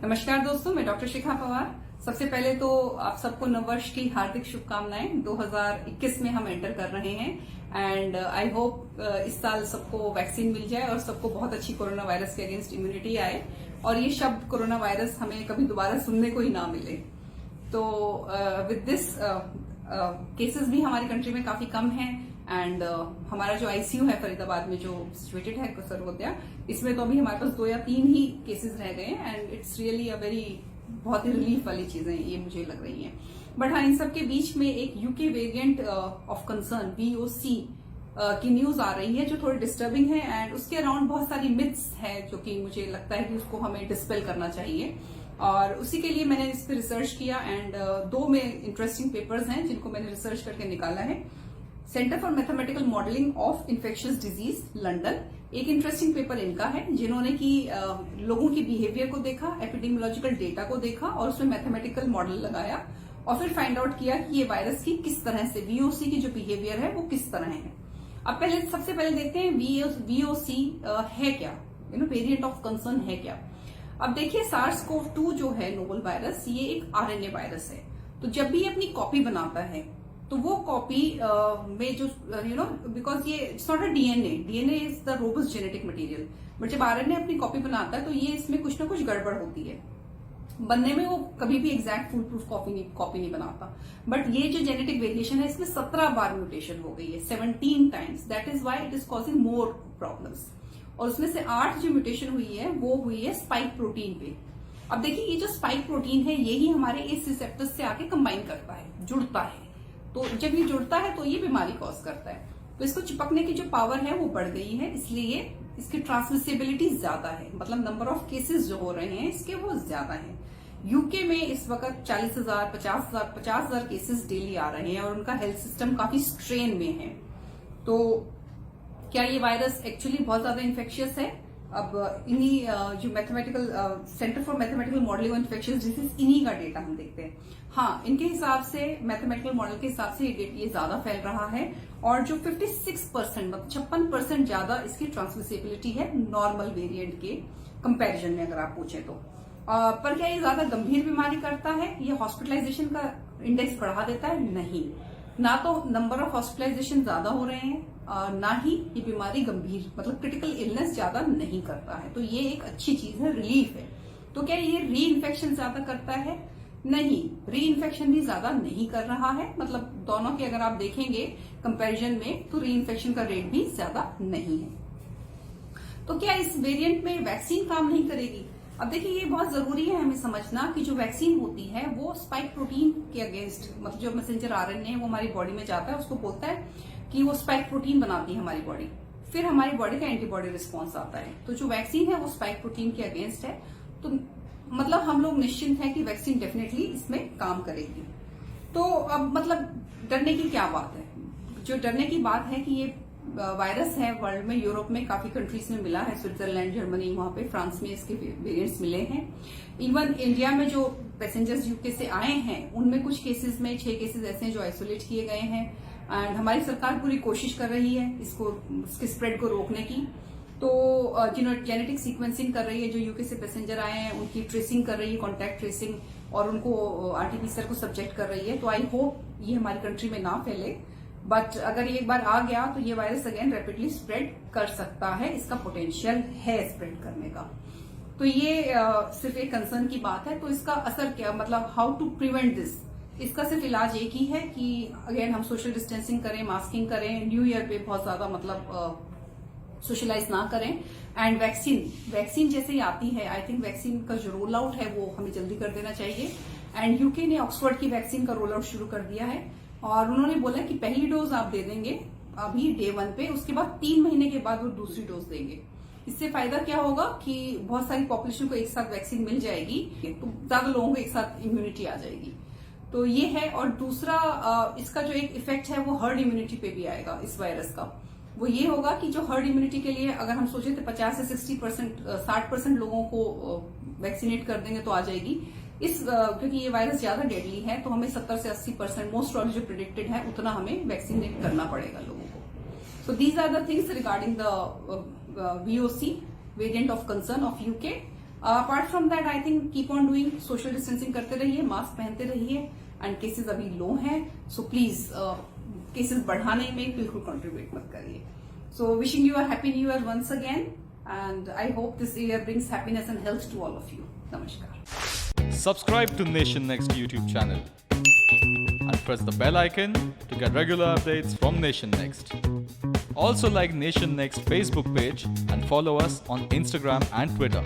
नमस्कार दोस्तों, मैं डॉक्टर शिखा पवार। सबसे पहले तो आप सबको नववर्ष की हार्दिक शुभकामनाएं। 2021 में हम एंटर कर रहे हैं एंड आई होप इस साल सबको वैक्सीन मिल जाए और सबको बहुत अच्छी कोरोना वायरस के अगेंस्ट इम्यूनिटी आए और ये शब्द कोरोना वायरस हमें कभी दोबारा सुनने को ही ना मिले। तो विद दिस केसेस भी हमारी कंट्री में काफी कम हैं एंड हमारा जो आईसीयू है फरीदाबाद में जो सिचुएटेड है सर्वोदया, इसमें तो अभी हमारे पास 2 या 3 ही केसेस रह गए हैं and it's really a very बहुत ही रिलीफ वाली चीजें ये मुझे लग रही हैं। बट हाँ, इन सब के बीच में एक UK variant of concern VOC की न्यूज आ रही है जो थोड़ी डिस्टर्बिंग है एंड उसके अराउंड बहुत सारी मिथ्स है जो कि मुझे लगता है कि उसको हमें डिस्पेल करना चाहिए और उसी के लिए मैंने इस पर रिसर्च किया एंड 2 में इंटरेस्टिंग पेपर्स हैं जिनको मैंने रिसर्च करके निकाला है। Centre for mathematical modelling of infectious disease London, एक इंटरेस्टिंग पेपर इनका है जिन्होंने कि लोगों की बिहेवियर को देखा, एपिडेमियोलॉजिकल डेटा को देखा और उसमें मैथमेटिकल मॉडल लगाया और फिर फाइंड आउट किया कि ये वायरस की किस तरह से VOC की जो बिहेवियर है वो किस तरह है। अब सबसे पहले देखते हैं VOC है क्या, वेरिएंट ऑफ कंसर्न है क्या। अब देखिए, SARS-CoV-2 जो है नोवल वायरस, ये एक RNA वायरस है। तो जब भी अपनी कॉपी बनाता है तो वो कॉपी में जो बिकॉज ये it's not a DNA is the robust genetic material, but जब RNA अपनी कॉपी बनाता है तो ये इसमें कुछ ना कुछ गड़बड़ होती है बनने में। वो कभी भी एग्जैक्ट फुल प्रूफ कॉपी नहीं बनाता। बट ये जो जेनेटिक वेरिएशन है इसमें 17 बार म्यूटेशन हो गई है, 17 times. That is why it is causing more problems. और उसमें से 8 जो म्यूटेशन हुई है वो हुई है स्पाइक प्रोटीन पे। अब देखिए, ये जो स्पाइक प्रोटीन है यही हमारे इस रिसेप्टर्स से आके कंबाइन करता है, जुड़ता है। तो जब ये जुड़ता है तो ये बीमारी कॉज करता है। तो इसको चिपकने की जो पावर है वो बढ़ गई है, इसलिए इसकी ट्रांसमिसिबिलिटी ज्यादा है। मतलब नंबर ऑफ केसेस जो हो रहे हैं इसके वो ज्यादा है। यूके में इस वक्त 40,000 50,000 केसेस डेली आ रहे हैं और उनका हेल्थ सिस्टम काफी स्ट्रेन में है। तो क्या ये वायरस एक्चुअली बहुत ज्यादा इन्फेक्शियस है? अब इन्हीं जो mathematical centre for mathematical modelling of infectious disease, इन्हीं का डेटा हम देखते हैं। हाँ, इनके हिसाब से, मैथमेटिकल मॉडल के हिसाब से ये ज्यादा फैल रहा है और जो 56% मतलब 56% ज्यादा इसकी ट्रांसमिसिबिलिटी है नॉर्मल वेरिएंट के कंपैरिजन में, अगर आप पूछें तो। पर क्या ये ज्यादा गंभीर बीमारी करता है? ये हॉस्पिटलाइजेशन का इंडेक्स बढ़ा देता है? नहीं। ना तो नंबर ऑफ हॉस्पिटलाइजेशन ज्यादा हो रहे हैं, ना ही ये बीमारी गंभीर मतलब क्रिटिकल इलनेस ज्यादा नहीं करता है। तो ये एक अच्छी चीज है, रिलीफ है। तो क्या ये री इन्फेक्शन ज्यादा करता है? नहीं, री इन्फेक्शन भी ज्यादा नहीं कर रहा है। मतलब दोनों के अगर आप देखेंगे कंपैरिजन में तो री इन्फेक्शन का रेट भी ज्यादा नहीं है। तो क्या इस वेरिएंट में वैक्सीन काम नहीं करेगी? अब देखिए, ये बहुत जरूरी है हमें समझना कि जो वैक्सीन होती है वो स्पाइक प्रोटीन के अगेंस्ट, मतलब जो मैसेंजर RNA है वो हमारी बॉडी में जाता है, उसको बोलता है कि वो स्पाइक प्रोटीन बनाती है हमारी बॉडी, फिर हमारी बॉडी का एंटीबॉडी रिस्पॉन्स आता है। तो जो वैक्सीन है वो स्पाइक प्रोटीन के अगेंस्ट है। तो मतलब हम लोग निश्चिंत हैं कि वैक्सीन डेफिनेटली इसमें काम करेगी। तो अब मतलब डरने की क्या बात है? जो डरने की बात है कि ये वायरस है वर्ल्ड में, यूरोप में काफी कंट्रीज में मिला है, स्विट्जरलैंड, जर्मनी, वहां पे फ्रांस में इसके वेरिएंट्स मिले हैं। इवन इंडिया में जो पैसेंजर्स यूके से आए हैं उनमें कुछ केसेस में 6 केसेस ऐसे हैं जो आइसोलेट किए गए हैं एंड हमारी सरकार पूरी कोशिश कर रही है इसके स्प्रेड को रोकने की। तो जेनेटिक सीक्वेंसिंग कर रही है, जो यूके से पैसेंजर आए हैं उनकी ट्रेसिंग कर रही है, कॉन्टैक्ट ट्रेसिंग, और उनको RT-PCR को सब्जेक्ट कर रही है। तो आई होप ये हमारी कंट्री में ना फैले, बट अगर ये एक बार आ गया तो ये वायरस अगेन रैपिडली स्प्रेड कर सकता है, इसका पोटेंशियल है स्प्रेड करने का। तो ये सिर्फ एक कंसर्न की बात है। तो इसका असर क्या, मतलब हाउ टू प्रिवेंट दिस, इसका सिर्फ इलाज एक ही है कि अगेन हम सोशल डिस्टेंसिंग करें, मास्किंग करें, न्यू ईयर पे बहुत ज्यादा मतलब सोशलाइज ना करें एंड वैक्सीन जैसे ही आती है, आई थिंक वैक्सीन का जो रोल आउट है वो हमें जल्दी कर देना चाहिए। एंड यूके ने ऑक्सफोर्ड की वैक्सीन का रोल आउट शुरू कर दिया है और उन्होंने बोला कि पहली डोज आप दे देंगे अभी डे 1 पे, उसके बाद 3 महीने के बाद वो दूसरी डोज देंगे। इससे फायदा क्या होगा कि बहुत सारी पॉपुलेशन को एक साथ वैक्सीन मिल जाएगी, तो ज्यादा लोगों को एक साथ इम्यूनिटी आ जाएगी। तो ये है। और दूसरा इसका जो एक इफेक्ट है वो हर्ड इम्यूनिटी पे भी आएगा इस वायरस का। वो ये होगा कि जो हर्ड इम्यूनिटी के लिए अगर हम सोचे तो 50 से 60% लोगों को वैक्सीनेट कर देंगे तो आ जाएगी। क्योंकि ये वायरस ज्यादा डेडली है तो हमें 70 से 80% मोस्ट प्रॉब्ली जो प्रिडिक्टेड है उतना हमें वैक्सीनेट करना पड़ेगा लोगों को। So these are the things regarding the VOC variant of concern of UK. Apart from that I think keep on doing, social distancing करते रहिए, मास्क पहनते रहिए, एंड केसेस अभी लो हैं, सो प्लीज केसेस बढ़ाने में बिल्कुल कंट्रीब्यूट मत करिए. So wishing you a happy new year once again, and I hope this year brings happiness and health to all of you. नमस्कार. Subscribe to Nation Next YouTube channel and press the bell icon to get regular updates from Nation Next. Also like Nation Next Facebook page and follow us on Instagram and Twitter.